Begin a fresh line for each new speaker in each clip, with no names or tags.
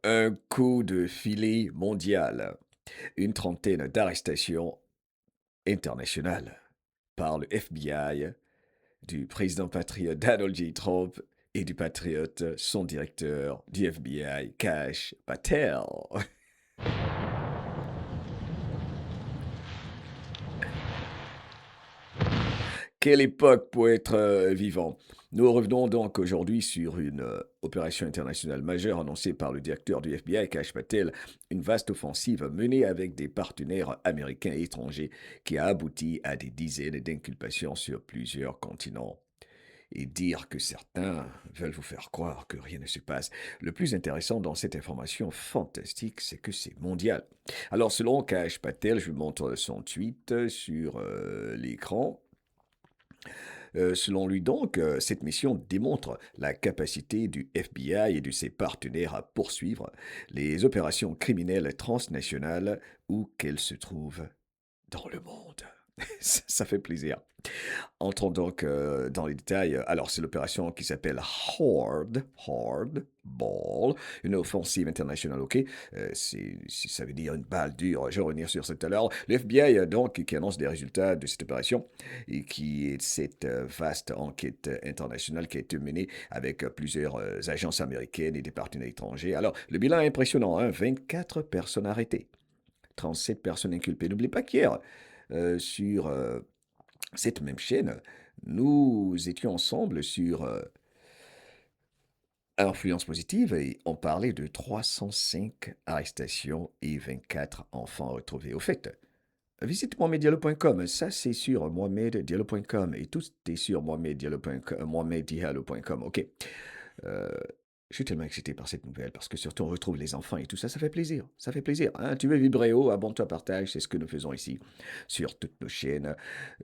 Un coup de filet mondial. Une trentaine d'arrestations internationales par le FBI du président patriote Donald J. Trump et du patriote, son directeur du FBI, Kash Patel. Quelle époque pour être vivant. Nous revenons donc aujourd'hui sur une opération internationale majeure annoncée par le directeur du FBI, Kash Patel, une vaste offensive menée avec des partenaires américains et étrangers qui a abouti à des dizaines d'inculpations sur plusieurs continents. Et dire que certains veulent vous faire croire que rien ne se passe. Le plus intéressant dans cette information fantastique, c'est que c'est mondial. Alors selon Kash Patel, je vous montre son tweet sur l'écran. Selon lui donc, cette mission démontre la capacité du FBI et de ses partenaires à poursuivre les opérations criminelles transnationales où qu'elles se trouvent dans le monde. Ça fait plaisir. Entrons donc dans les détails. Alors, c'est l'opération qui s'appelle Hard Ball, une offensive internationale, ok? Ça veut dire une balle dure. Je vais revenir sur ça tout à l'heure. Le FBI, donc, qui annonce des résultats de cette opération et qui est cette vaste enquête internationale qui a été menée avec plusieurs agences américaines et des partenaires étrangers. Alors, le bilan est impressionnant, hein? 24 personnes arrêtées, 37 personnes inculpées. N'oubliez pas qu'hier, sur cette même chaîne, nous étions ensemble sur Influence positive et on parlait de 305 arrestations et 24 enfants retrouvés. Au fait, visite mohameddiallo.com, ça c'est sur mohameddiallo.com et tout est sur mohameddiallo.com, ok. Euh, je suis tellement excité par cette nouvelle parce que surtout on retrouve les enfants et tout ça, ça fait plaisir. Ça fait plaisir. Hein. Tu veux vibrer haut, abonne-toi, partage, c'est ce que nous faisons ici sur toutes nos chaînes,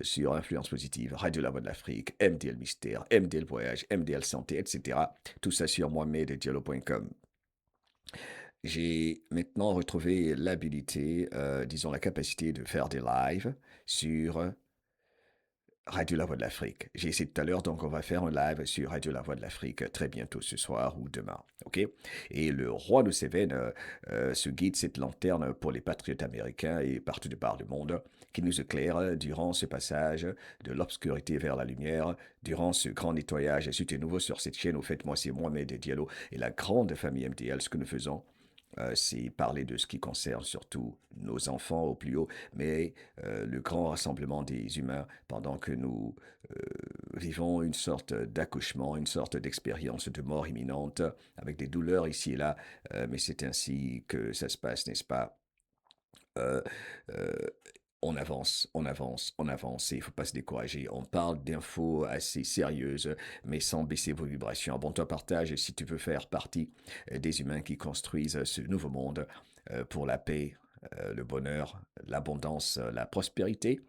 sur Influence Positive, Radio La Voix de l'Afrique, MDL Mystère, MDL Voyage, MDL Santé, etc. Tout ça sur mohameddiallo.com. J'ai maintenant retrouvé l'habilité, disons la capacité de faire des lives sur Radio La Voix de l'Afrique. J'ai essayé tout à l'heure, donc on va faire un live sur Radio La Voix de l'Afrique très bientôt ce soir ou demain. OK? Et le roi de Cévennes se guide cette lanterne pour les patriotes américains et partout de par le monde qui nous éclaire durant ce passage de l'obscurité vers la lumière, durant ce grand nettoyage. Et si tu es nouveau sur cette chaîne, au fait, moi c'est Mohamed Diallo et la grande famille MDL, ce que nous faisons c'est parler de ce qui concerne surtout nos enfants au plus haut, mais le grand rassemblement des humains pendant que nous vivons une sorte d'accouchement, une sorte d'expérience de mort imminente, avec des douleurs ici et là, mais c'est ainsi que ça se passe, n'est-ce pas? Euh, euh, on avance, on avance, on avance et il ne faut pas se décourager. On parle d'infos assez sérieuses, mais sans baisser vos vibrations. Abonne-toi, partage si tu veux faire partie des humains qui construisent ce nouveau monde pour la paix, le bonheur, l'abondance, la prospérité,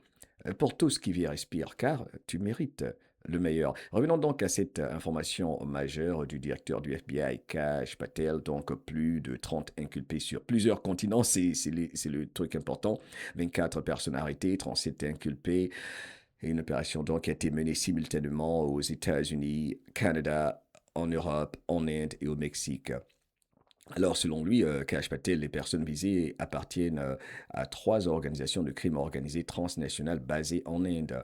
pour tous qui vivent et respirent, car tu mérites le meilleur. Revenons donc à cette information majeure du directeur du FBI, Kash Patel, donc plus de 30 inculpés sur plusieurs continents, c'est le truc important, 24 personnes arrêtées, 37 inculpés, et une opération donc a été menée simultanément aux États-Unis, Canada, en Europe, en Inde et au Mexique. Alors, selon lui, Kash Patel, les personnes visées appartiennent à trois organisations de crime organisé transnationales basées en Inde.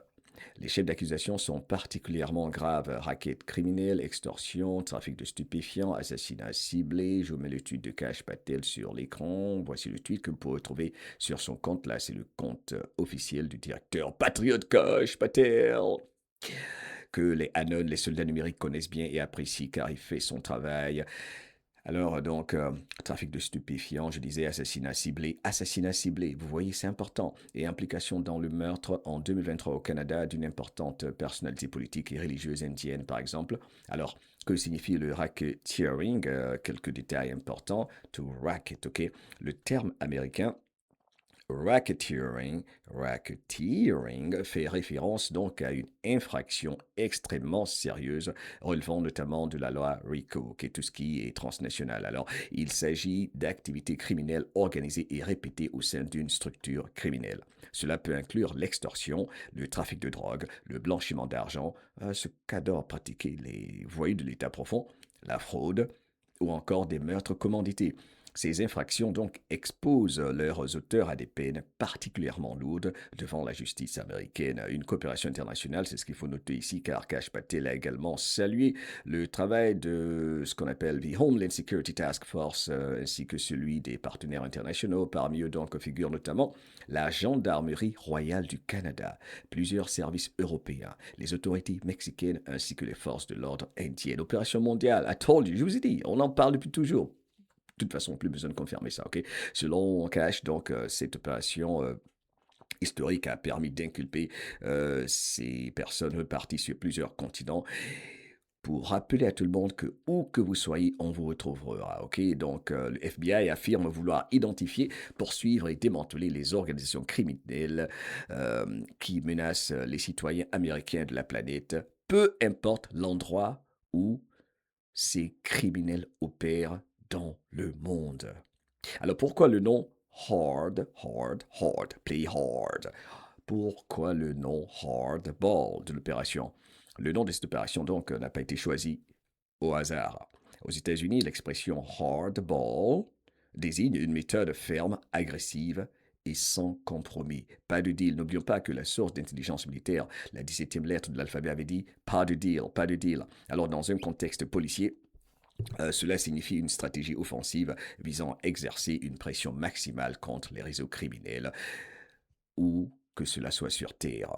Les chefs d'accusation sont particulièrement graves. Racket criminelle, extorsion, trafic de stupéfiants, assassinat ciblé. Je vous mets le tweet de Kash Patel sur l'écran. Voici le tweet que vous pourrez trouver sur son compte. Là, c'est le compte officiel du directeur patriote Kash Patel que les Anon, les soldats numériques connaissent bien et apprécient car il fait son travail. Alors, donc, trafic de stupéfiants, je disais assassinat ciblé, vous voyez, c'est important, et implication dans le meurtre en 2023 au Canada d'une importante personnalité politique et religieuse indienne, par exemple. Alors, que signifie le racketeering? Quelques détails importants. To racket, ok? Le terme américain racketeering fait référence donc à une infraction extrêmement sérieuse relevant notamment de la loi RICO, qui est tout ce qui est transnational. Alors, il s'agit d'activités criminelles organisées et répétées au sein d'une structure criminelle. Cela peut inclure l'extorsion, le trafic de drogue, le blanchiment d'argent, ce qu'adorent pratiquer les voyous de l'état profond, la fraude, ou encore des meurtres commandités. Ces infractions donc exposent leurs auteurs à des peines particulièrement lourdes devant la justice américaine. Une coopération internationale, c'est ce qu'il faut noter ici, car Kash Patel a également salué le travail de ce qu'on appelle the Homeland Security Task Force, ainsi que celui des partenaires internationaux. Parmi eux donc figure notamment la Gendarmerie royale du Canada, plusieurs services européens, les autorités mexicaines ainsi que les forces de l'ordre indiennes. Opération mondiale, I told you, je vous ai dit, on en parle depuis toujours. De toute façon, plus besoin de confirmer ça, ok? Selon Cash, donc, cette opération historique a permis d'inculper ces personnes reparties sur plusieurs continents pour rappeler à tout le monde que où que vous soyez, on vous retrouvera, ok? Donc, le FBI affirme vouloir identifier, poursuivre et démanteler les organisations criminelles qui menacent les citoyens américains de la planète, peu importe l'endroit où ces criminels opèrent dans le monde. Alors pourquoi le nom play hard? Pourquoi le nom Hardball de l'opération? Le nom de cette opération donc n'a pas été choisi au hasard. Aux États-Unis, l'expression hardball désigne une méthode ferme, agressive et sans compromis. Pas de deal. N'oublions pas que la source d'intelligence militaire, la 17e lettre de l'alphabet, avait dit pas de deal, pas de deal. Alors dans un contexte policier, cela signifie une stratégie offensive visant à exercer une pression maximale contre les réseaux criminels, ou que cela soit sur terre.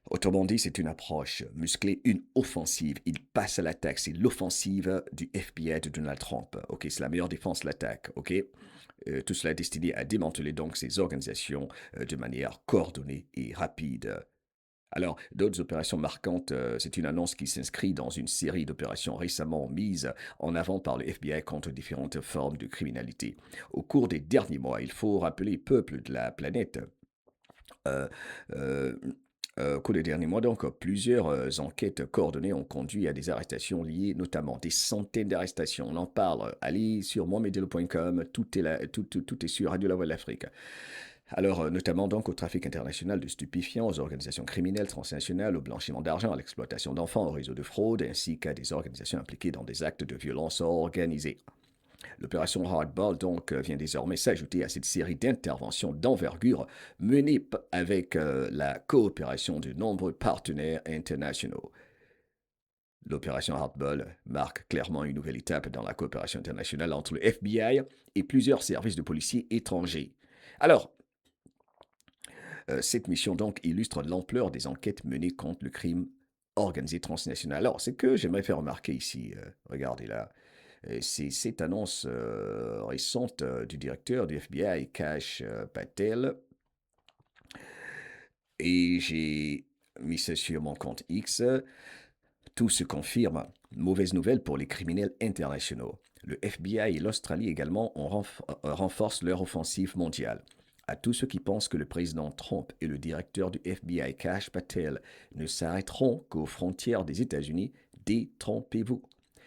Autrement dit, c'est une approche musclée, une offensive. Il passe à l'attaque. C'est l'offensive du FBI de Donald Trump. Ok, c'est la meilleure défense, l'attaque. Ok, tout cela est destiné à démanteler donc ces organisations de manière coordonnée et rapide. Alors, d'autres opérations marquantes, c'est une annonce qui s'inscrit dans une série d'opérations récemment mises en avant par le FBI contre différentes formes de criminalité. Au cours des derniers mois, il faut rappeler, peuple de la planète, euh, euh, au cours des derniers mois, donc, plusieurs enquêtes coordonnées ont conduit à des arrestations liées, notamment des centaines d'arrestations. On en parle. Allez sur mohamedelo.com, tout est là, tout est sur Radio La Voix de l'Afrique. Alors, notamment donc au trafic international de stupéfiants, aux organisations criminelles transnationales, au blanchiment d'argent, à l'exploitation d'enfants, aux réseaux de fraude, ainsi qu'à des organisations impliquées dans des actes de violence organisée. L'opération Hardball donc vient désormais s'ajouter à cette série d'interventions d'envergure menées avec la coopération de nombreux partenaires internationaux. L'opération Hardball marque clairement une nouvelle étape dans la coopération internationale entre le FBI et plusieurs services de policiers étrangers. Alors, cette mission donc illustre l'ampleur des enquêtes menées contre le crime organisé transnational. Alors, ce que j'aimerais faire remarquer ici, regardez là, c'est cette annonce récente du directeur du FBI, Kash Patel, et j'ai mis ça sur mon compte X. Tout se confirme. Mauvaise nouvelle pour les criminels internationaux. Le FBI et l'Australie également renforcent leur offensive mondiale. À tous ceux qui pensent que le président Trump et le directeur du FBI, Kash Patel, ne s'arrêteront qu'aux frontières des États-Unis, détrompez-vous.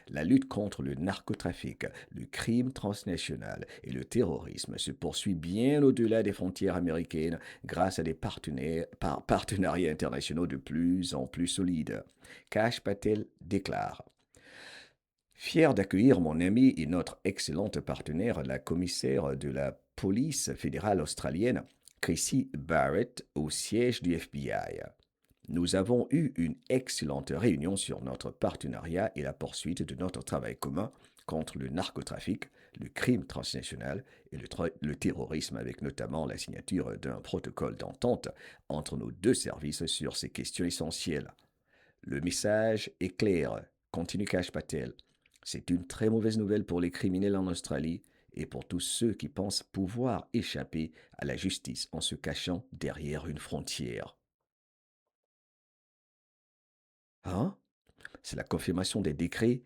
La lutte contre le narcotrafic, le crime transnational et le terrorisme se poursuit bien au-delà des frontières américaines grâce à des partenariats internationaux de plus en plus solides. Kash Patel déclare: Fier d'accueillir mon ami et notre excellente partenaire, la commissaire de la police fédérale australienne, Chrissy Barrett, au siège du FBI. Nous avons eu une excellente réunion sur notre partenariat et la poursuite de notre travail commun contre le narcotrafic, le crime transnational et le terrorisme, avec notamment la signature d'un protocole d'entente entre nos deux services sur ces questions essentielles. Le message est clair, continue Kash Patel. C'est une très mauvaise nouvelle pour les criminels en Australie et pour tous ceux qui pensent pouvoir échapper à la justice en se cachant derrière une frontière. Hein? C'est la confirmation des décrets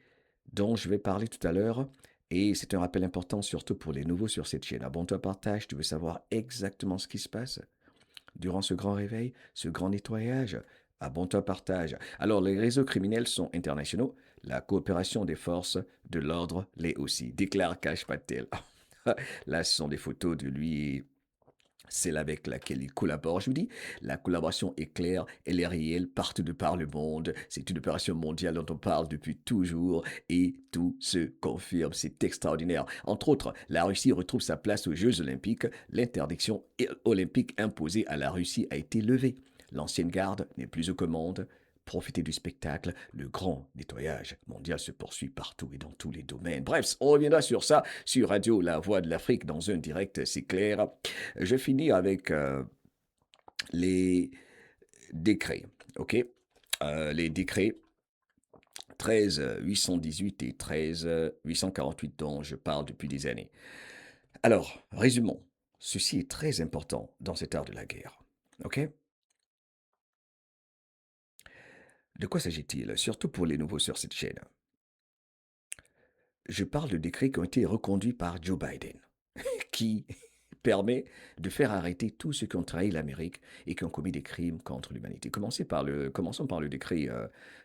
dont je vais parler tout à l'heure. Et c'est un rappel important, surtout pour les nouveaux sur cette chaîne. Abonne-toi, partage, tu veux savoir exactement ce qui se passe durant ce grand réveil, ce grand nettoyage. Abonne-toi, partage. Alors, les réseaux criminels sont internationaux. La coopération des forces de l'ordre l'est aussi, déclare Kash Patel. Là, ce sont des photos de lui celle avec laquelle il collabore. Je vous dis, la collaboration est claire, elle est réelle partout de par le monde. C'est une opération mondiale dont on parle depuis toujours et tout se confirme. C'est extraordinaire. Entre autres, la Russie retrouve sa place aux Jeux olympiques. L'interdiction olympique imposée à la Russie a été levée. L'ancienne garde n'est plus aux commandes. Profitez du spectacle, le grand nettoyage mondial se poursuit partout et dans tous les domaines. Bref, on reviendra sur ça sur Radio La Voix de l'Afrique dans un direct, c'est clair. Je finis avec les décrets, ok? Les décrets 13 818 et 13 848 dont je parle depuis des années. Alors, résumons. Ceci est très important dans cet art de la guerre. Ok? De quoi s'agit-il? Surtout pour les nouveaux sur cette chaîne. Je parle de décrets qui ont été reconduits par Joe Biden, qui permet de faire arrêter tous ceux qui ont trahi l'Amérique et qui ont commis des crimes contre l'humanité. Commençons par le décret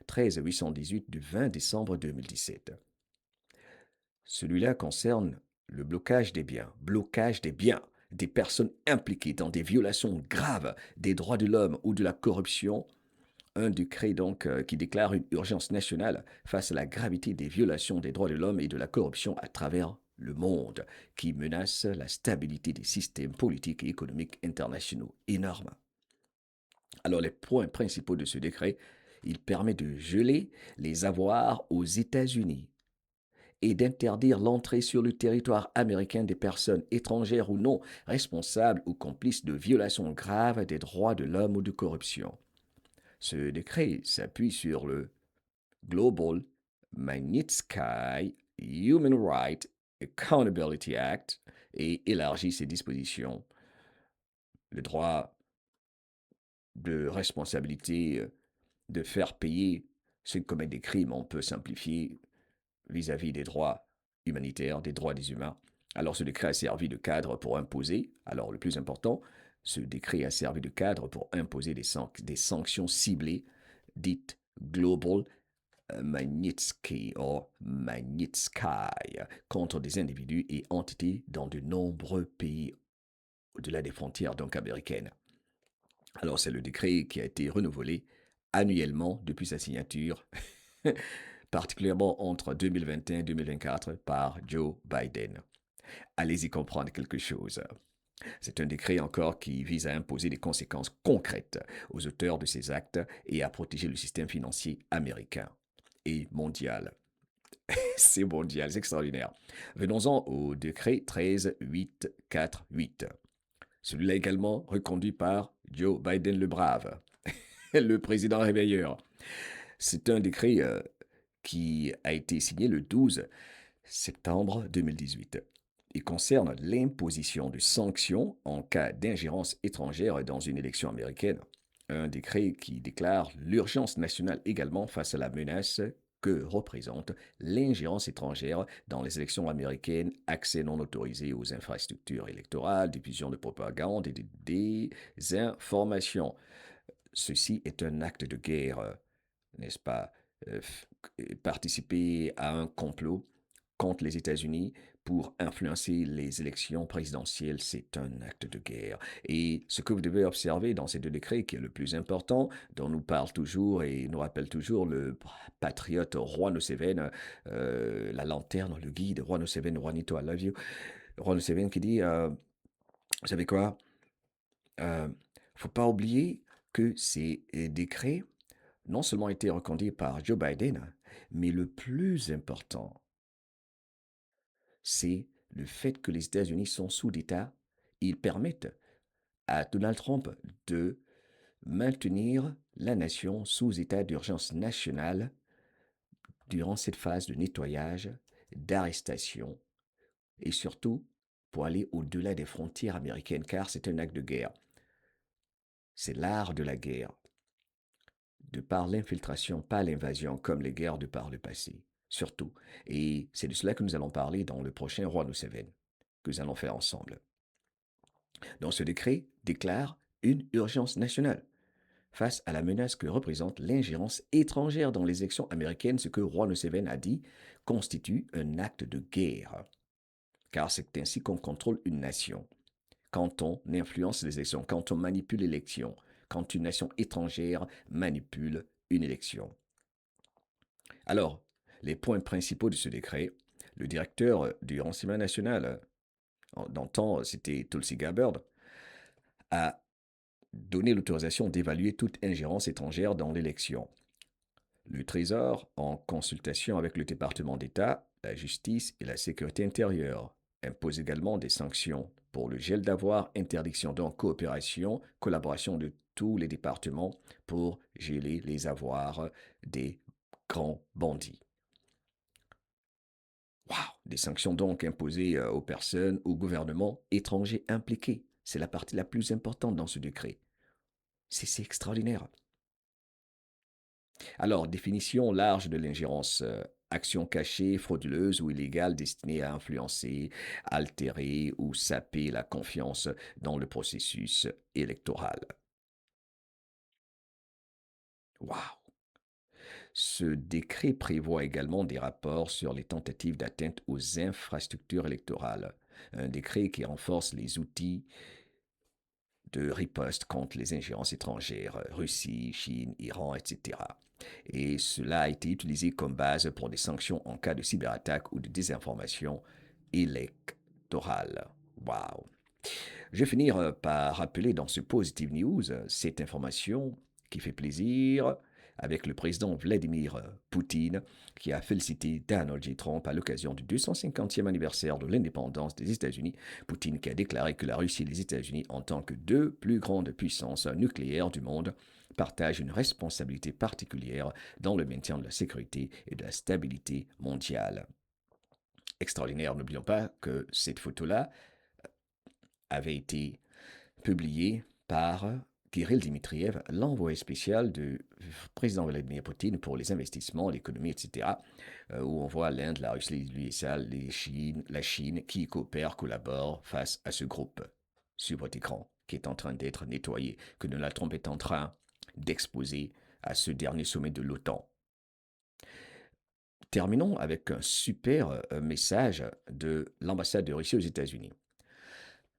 13-818 du 20 décembre 2017. Celui-là concerne le blocage des biens des personnes impliquées dans des violations graves des droits de l'homme ou de la corruption. Un décret donc qui déclare une urgence nationale face à la gravité des violations des droits de l'homme et de la corruption à travers le monde, qui menace la stabilité des systèmes politiques et économiques internationaux. Énorme. Alors les points principaux de ce décret, il permet de geler les avoirs aux États-Unis et d'interdire l'entrée sur le territoire américain des personnes étrangères ou non responsables ou complices de violations graves des droits de l'homme ou de corruption. Ce décret s'appuie sur le Global Magnitsky Human Rights Accountability Act et élargit ses dispositions. Le droit de responsabilité de faire payer ceux qui commettent des crimes, on peut simplifier vis-à-vis des droits humanitaires, des droits des humains. Alors ce décret a servi de cadre pour imposer, alors le plus important, ce décret a servi de cadre pour imposer des sanctions ciblées, dites Global Magnitsky ou Magnitsky, contre des individus et entités dans de nombreux pays au-delà des frontières donc américaines. Alors c'est le décret qui a été renouvelé annuellement depuis sa signature, particulièrement entre 2021 et 2024 par Joe Biden. Allez-y comprendre quelque chose. C'est un décret encore qui vise à imposer des conséquences concrètes aux auteurs de ces actes et à protéger le système financier américain et mondial. C'est mondial, c'est extraordinaire. Venons-en au décret 13848. Celui-là également reconduit par Joe Biden le Brave, le président réveilleur. C'est un décret qui a été signé le 12 septembre 2018. Il concerne l'imposition de sanctions en cas d'ingérence étrangère dans une élection américaine. Un décret qui déclare l'urgence nationale également face à la menace que représente l'ingérence étrangère dans les élections américaines, accès non autorisé aux infrastructures électorales, diffusion de propagande et de désinformation. Ceci est un acte de guerre, n'est-ce pas? Participer à un complot contre les États-Unis pour influencer les élections présidentielles, c'est un acte de guerre. Et ce que vous devez observer dans ces deux décrets, qui est le plus important, dont nous parle toujours et nous rappelle toujours le patriote Juan Oseven, la lanterne, le guide, Juan Oseven, Juanito, I love you, Juan Oseven qui dit, vous savez quoi, faut pas oublier que ces décrets non seulement été reconduits par Joe Biden, mais le plus important, c'est le fait que les États-Unis sont sous d'État. Ils permettent à Donald Trump de maintenir la nation sous état d'urgence nationale durant cette phase de nettoyage, d'arrestation et surtout pour aller au-delà des frontières américaines, car c'est un acte de guerre. C'est l'art de la guerre, de par l'infiltration, pas l'invasion, comme les guerres de par le passé, surtout. Et c'est de cela que nous allons parler dans le prochain Roi nous Seven, que nous allons faire ensemble. Donc ce décret déclare une urgence nationale face à la menace que représente l'ingérence étrangère dans les élections américaines, ce que Roi Seven a dit constitue un acte de guerre, car c'est ainsi qu'on contrôle une nation. quand on influence les élections, quand on manipule l'élection, quand une nation étrangère manipule une élection. Alors, les points principaux de ce décret, le directeur du renseignement national, dans le temps c'était Tulsi Gabbard, a donné l'autorisation d'évaluer toute ingérence étrangère dans l'élection. Le Trésor, en consultation avec le département d'État, la justice et la sécurité intérieure, impose également des sanctions pour le gel d'avoirs, interdiction de coopération, collaboration de tous les départements pour geler les avoirs des grands bandits. Wow! Des sanctions donc imposées aux personnes, aux gouvernements étrangers impliqués. C'est la partie la plus importante dans ce décret. C'est extraordinaire. Alors, définition large de l'ingérence. Action cachée, frauduleuse ou illégale destinée à influencer, altérer ou saper la confiance dans le processus électoral. Waouh! Ce décret prévoit également des rapports sur les tentatives d'atteinte aux infrastructures électorales. Un décret qui renforce les outils de riposte contre les ingérences étrangères, Russie, Chine, Iran, etc. Et cela a été utilisé comme base pour des sanctions en cas de cyberattaque ou de désinformation électorale. Waouh! Je vais finir par rappeler dans ce Positive News cette information qui fait plaisir avec le président Vladimir Poutine qui a félicité Donald J. Trump à l'occasion du 250e anniversaire de l'indépendance des États-Unis. Poutine qui a déclaré que la Russie et les États-Unis, en tant que deux plus grandes puissances nucléaires du monde, partagent une responsabilité particulière dans le maintien de la sécurité et de la stabilité mondiale. Extraordinaire, n'oublions pas que cette photo-là avait été publié par Kirill Dmitriev, l'envoyé spécial du président Vladimir Poutine pour les investissements, l'économie, etc., où on voit l'Inde, la Russie, l'USA, la Chine qui coopèrent, collaborent face à ce groupe sur votre écran qui est en train d'être nettoyé, que Donald Trump est en train d'exposer à ce dernier sommet de l'OTAN. Terminons avec un super message de l'ambassade de Russie aux États-Unis.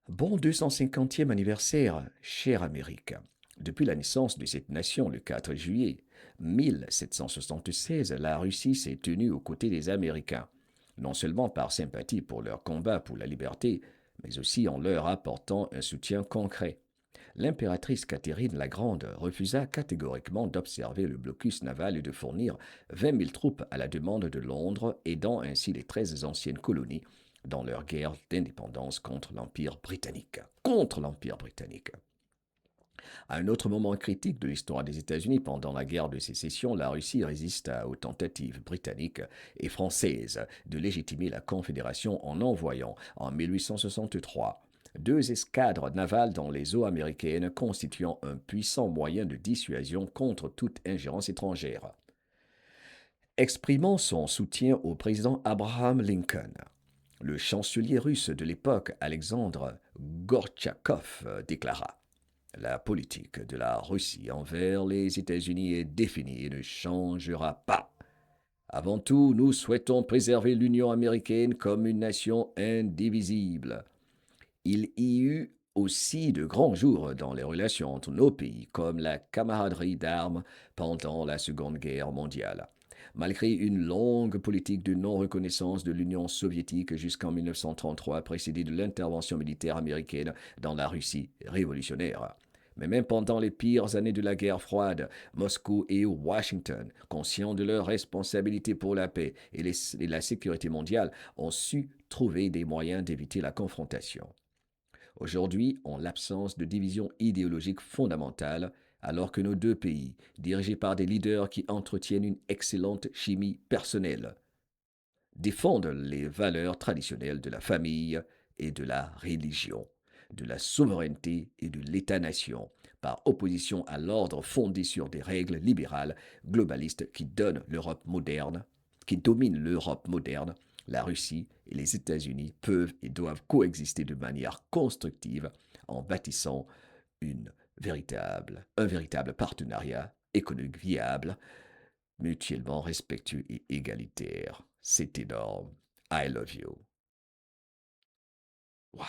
Bon 250e anniversaire, chère Amérique. Depuis la naissance de cette nation le 4 juillet 1776, la Russie s'est tenue aux côtés des Américains, non seulement par sympathie pour leur combat pour la liberté, mais aussi en leur apportant un soutien concret. L'impératrice Catherine la Grande refusa catégoriquement d'observer le blocus naval et de fournir 20 000 troupes à la demande de Londres, aidant ainsi les 13 anciennes colonies dans leur guerre d'indépendance contre l'Empire britannique. Contre l'Empire britannique. À un autre moment critique de l'histoire des États-Unis, pendant la guerre de sécession, la Russie résiste aux tentatives britanniques et françaises de légitimer la Confédération en envoyant, en 1863, 2 escadres navales dans les eaux américaines, constituant un puissant moyen de dissuasion contre toute ingérence étrangère. Exprimant son soutien au président Abraham Lincoln, le chancelier russe de l'époque, Alexandre Gortchakov, déclara « La politique de la Russie envers les États-Unis est définie et ne changera pas. Avant tout, nous souhaitons préserver l'Union américaine comme une nation indivisible. Il y eut aussi de grands jours dans les relations entre nos pays, comme la camaraderie d'armes pendant la Seconde Guerre mondiale. Malgré une longue politique de non-reconnaissance de l'Union soviétique jusqu'en 1933, précédée de l'intervention militaire américaine dans la Russie révolutionnaire. Mais même pendant les pires années de la guerre froide, Moscou et Washington, conscients de leur responsabilité pour la paix et la sécurité mondiale, ont su trouver des moyens d'éviter la confrontation. Aujourd'hui, en l'absence de division idéologique fondamentale, alors que nos deux pays, dirigés par des leaders qui entretiennent une excellente chimie personnelle, défendent les valeurs traditionnelles de la famille et de la religion, de la souveraineté et de l'État-nation, par opposition à l'ordre fondé sur des règles libérales globalistes qui dominent l'Europe moderne, la Russie et les États-Unis peuvent et doivent coexister de manière constructive en bâtissant un véritable partenariat économique viable, mutuellement respectueux et égalitaire. C'est énorme. I love you. Wow.